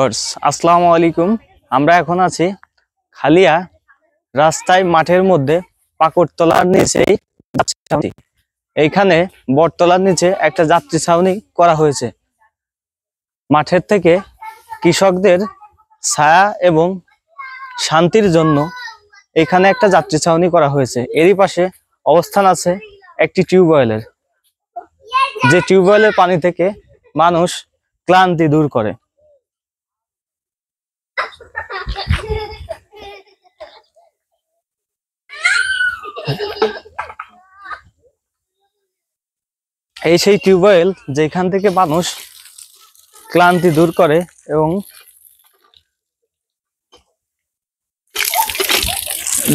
আসসালামু আলাইকুম। আমরা এখন আছি খালিয়া রাস্তায় মাঠের মধ্যে পাকড়তলার নিচেই এইখানে বটতলার নিচে একটা যাত্রী ছাউনি করা হয়েছে। মাঠের থেকে কৃষকদের ছায়া এবং শান্তির জন্য এখানে একটা যাত্রী ছাউনি করা হয়েছে। এরই পাশে অবস্থান আছে একটি টিউবওয়েলের, যে টিউবওয়েলের পানি থেকে মানুষ ক্লান্তি দূর করে। এই সেই টিউবওয়েল যেখান থেকে মানুষ ক্লান্তি দূর করে এবং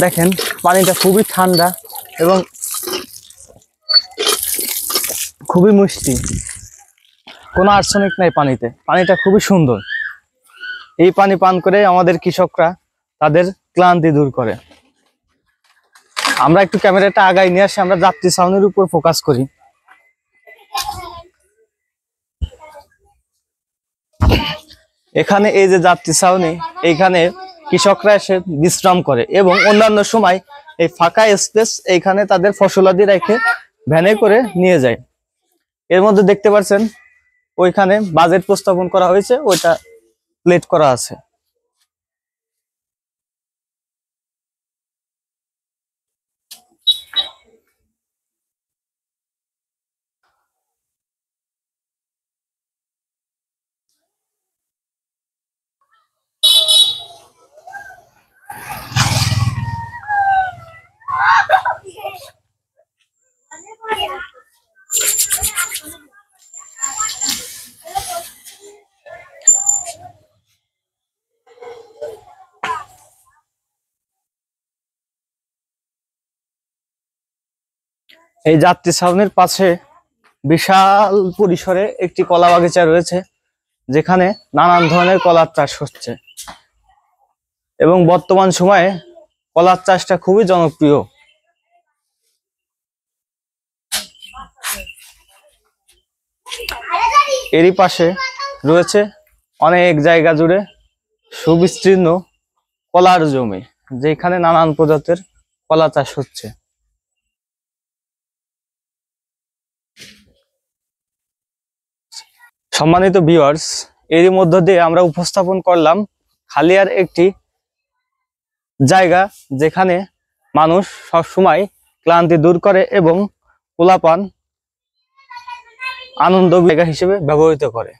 দেখেন পানিটা খুবই ঠান্ডা এবং খুবই মিষ্টি, কোনো আর্সেনিক নাই পানিতে। পানিটা খুবই সুন্দর। এই পানি পান করে আমাদের কৃষকরা তাদের ক্লান্তি দূর করে। আমরা একটু ক্যামেরাটা আগায় নিয়ে আসি, আমরা যাত্রী ছাউনির উপর ফোকাস করি। এখানে এই যে যাত্রী ছাউনি, এইখানে কৃষকরা এসে বিশ্রাম করে এবং অন্যান্য সময় এই ফাঁকা স্পেস এইখানে তাদের ফসলাদি রেখে ভ্যানে করে নিয়ে যায়। এর মধ্যে দেখতে পাচ্ছেন ওইখানে বাজেট প্রস্তাবন করা হয়েছে, ওইটা প্লেট করা আছে। এই যাত্রী ছাউনির পাশে বিশাল পরিসরে একটি কলা বাগিচা রয়েছে, যেখানে নানান ধরনের কলার চাষ হচ্ছে এবং বর্তমান সময়ে কলার চাষটা খুবই জনপ্রিয়। এরই পাশে রয়েছে অনেক জায়গা জুড়ে সুবিস্তীর্ণ কলার জমি, যেখানে নানান প্রজাতির কলা চাষ হচ্ছে। সম্মানিত ভিউয়ার্স, এরই মধ্য দিয়ে আমরা উপস্থাপন করলাম খালিয়ার একটি জায়গা, যেখানে মানুষ সবসময় ক্লান্তি দূর করে এবং পোলাপান আনন্দ জায়গা হিসেবে ব্যবহৃত করে।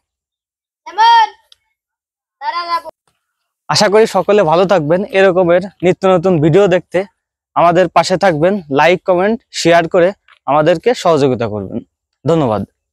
আশা করি সকলে ভালো থাকবেন। এরকমের নিত্য নতুন ভিডিও দেখতে আমাদের পাশে থাকবেন। লাইক, কমেন্ট, শেয়ার করে আমাদেরকে সহযোগিতা করবেন। ধন্যবাদ।